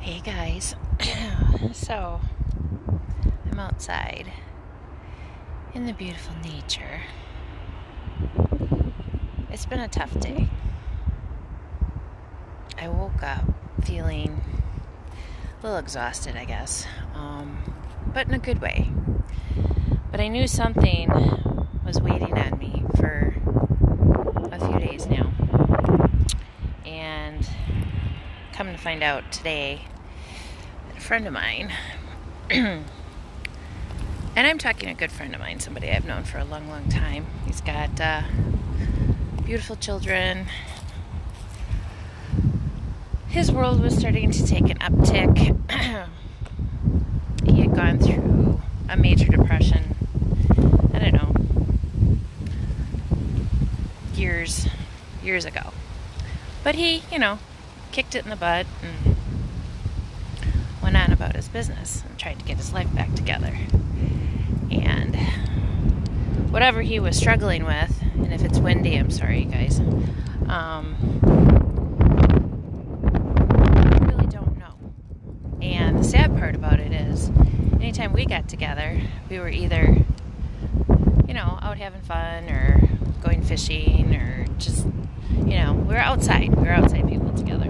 Hey guys, so I'm outside in the beautiful nature. It's been a tough day. I woke up feeling a little exhausted, I guess, but in a good way. But I knew something was waiting on me for a few days now. And come to find out today, a friend of mine, and I'm talking a good friend of mine, somebody I've known for a long, long time. He's got beautiful children. His world was starting to take an uptick. He had gone through a major depression, I don't know, years ago. But he, kicked it in the butt and went on about his business and tried to get his life back together. And whatever he was struggling with, and if it's windy, I'm sorry, you guys, I really don't know. And the sad part about it is, anytime we got together, we were either, out having fun or going fishing or just, we were outside. We were outside people together.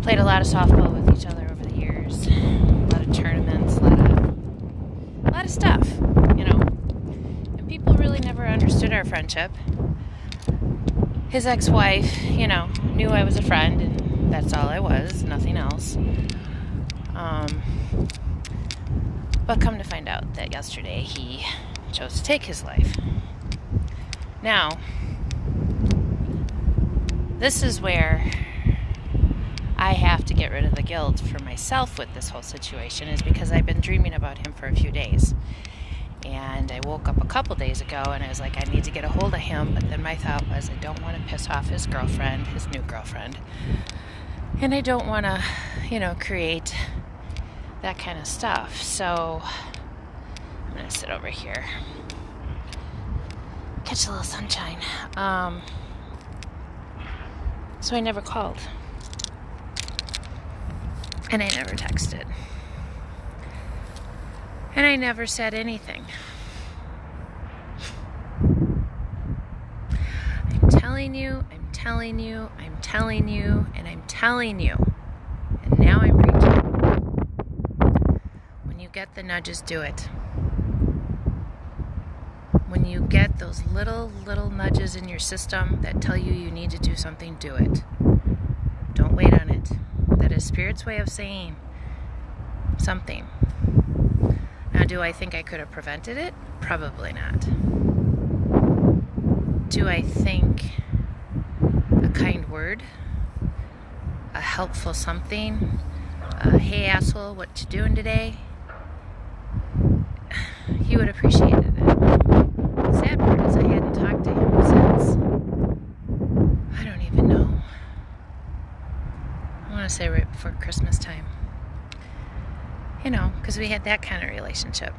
Played a lot of softball with each other over the years. A lot of tournaments, a lot of stuff, And people really never understood our friendship. His ex-wife, knew I was a friend, and that's all I was, nothing else. But come to find out that yesterday he chose to take his life. Now, this is where I have to get rid of the guilt for myself with this whole situation, is because I've been dreaming about him for a few days. And I woke up a couple days ago and I was like, I need to get a hold of him. But then my thought was, I don't want to piss off his girlfriend, his new girlfriend. And I don't want to, create that kind of stuff. So I'm going to sit over here, catch a little sunshine. So I never called. And I never texted. And I never said anything. I'm telling you, and I'm telling you. And now I'm preaching. When you get the nudges, do it. When you get those little nudges in your system that tell you need to do something, do it. Don't wait on it. That is Spirit's way of saying something. Now, do I think I could have prevented it? Probably not. Do I think a kind word, a helpful something, hey asshole, what you doing today? He would have appreciated it. The sad part is I hadn't talked to him since, I don't even know. I want to say right before Christmas time. Because we had that kind of relationship.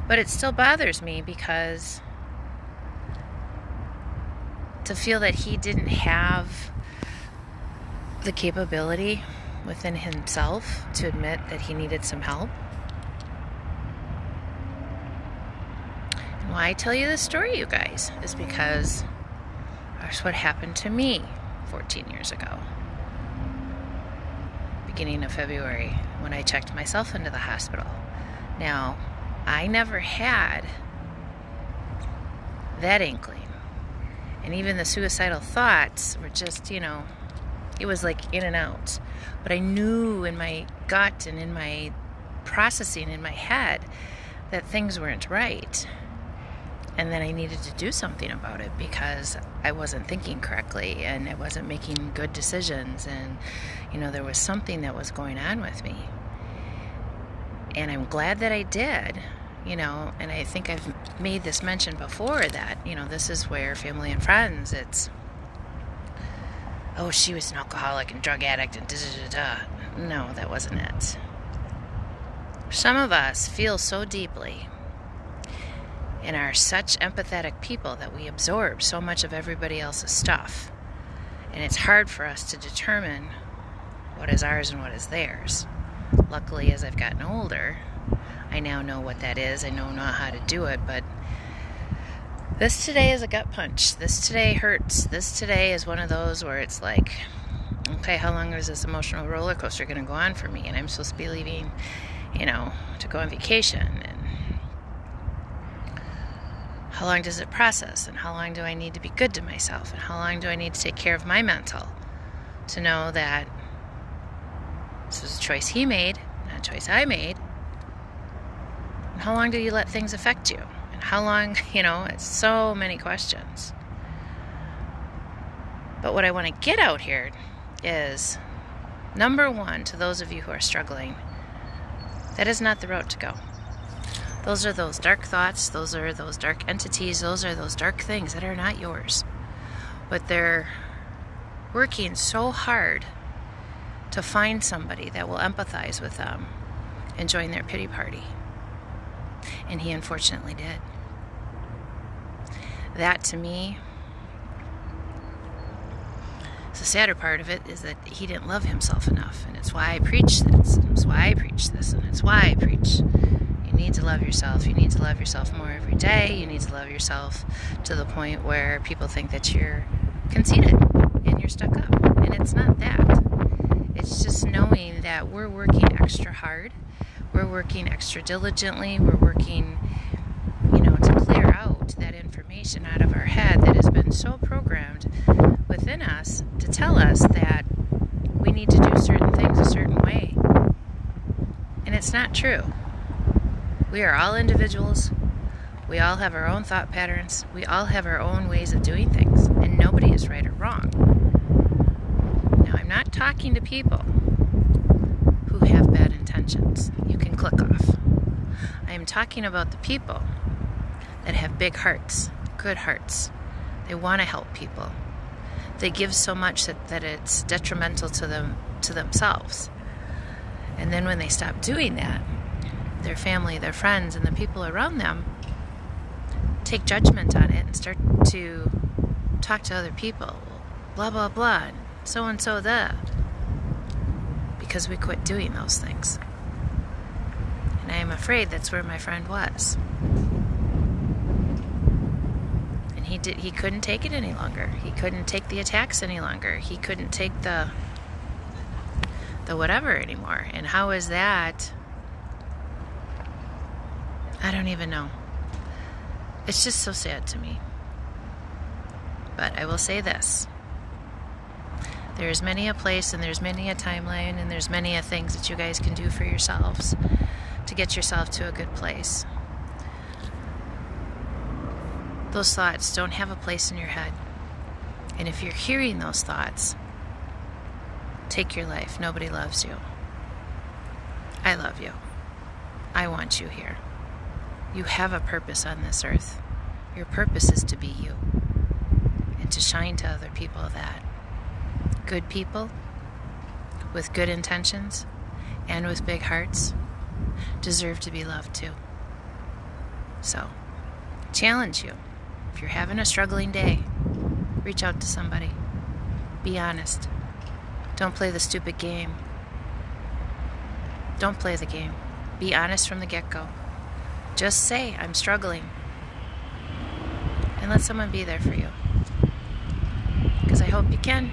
But it still bothers me because to feel that he didn't have the capability within himself to admit that he needed some help. And why I tell you this story, you guys, is because that's what happened to me 14 years ago. Beginning of February, when I checked myself into the hospital. Now, I never had that inkling. And even the suicidal thoughts were just, it was like in and out. But I knew in my gut and in my processing in my head that things weren't right. And then I needed to do something about it because I wasn't thinking correctly and I wasn't making good decisions. And, there was something that was going on with me. And I'm glad that I did, and I think I've made this mention before that, this is where family and friends, it's, oh, she was an alcoholic and drug addict and da-da-da-da. No, that wasn't it. Some of us feel so deeply and are such empathetic people that we absorb so much of everybody else's stuff. And it's hard for us to determine what is ours and what is theirs. Luckily, as I've gotten older, I now know what that is. I know how to do it, but this today is a gut punch. This today hurts. This today is one of those where it's like, okay, how long is this emotional roller coaster going to go on for me? And I'm supposed to be leaving, to go on vacation. And how long does it process? And how long do I need to be good to myself? And how long do I need to take care of my mental to know that this was a choice he made, not a choice I made? And how long do you let things affect you? And how long, it's so many questions. But what I want to get out here is, number one, to those of you who are struggling, that is not the road to go. Those are those dark thoughts, those are those dark entities, those are those dark things that are not yours. But they're working so hard to find somebody that will empathize with them and join their pity party. And he unfortunately did. That, to me, the sadder part of it is that he didn't love himself enough. And it's why I preach this. And it's why I preach this. And it's why I preach. You need to love yourself. You need to love yourself more every day. You need to love yourself to the point where people think that you're conceited and you're stuck up. And it's not that. It's just knowing that we're working extra hard. We're working extra diligently. We're working, to clear out that information out of our head that has been so programmed within us to tell us that we need to do certain things a certain way. And it's not true. We are all individuals. We all have our own thought patterns. We all have our own ways of doing things. And nobody is right or wrong. Now, I'm not talking to people who have bad intentions. You can click off. I am talking about the people that have big hearts, good hearts. They want to help people. They give so much that it's detrimental to themselves. And then when they stop doing that, their family, their friends, and the people around them take judgment on it and start to talk to other people. Blah, blah, blah, and so the. Because we quit doing those things. And I am afraid that's where my friend was. He couldn't take it any longer. He couldn't take the attacks any longer. He couldn't take the whatever anymore. And how is that? I don't even know. It's just so sad to me. But I will say this. There's many a place and there's many a timeline and there's many a things that you guys can do for yourselves to get yourself to a good place. Those thoughts don't have a place in your head. And if you're hearing those thoughts, take your life. Nobody loves you. I love you. I want you here. You have a purpose on this earth. Your purpose is to be you and to shine to other people that good people with good intentions and with big hearts deserve to be loved too. So, challenge you. If you're having a struggling day, reach out to somebody. Be honest. Don't play the stupid game. Don't play the game. Be honest from the get-go. Just say, I'm struggling. And let someone be there for you. Because I hope you can.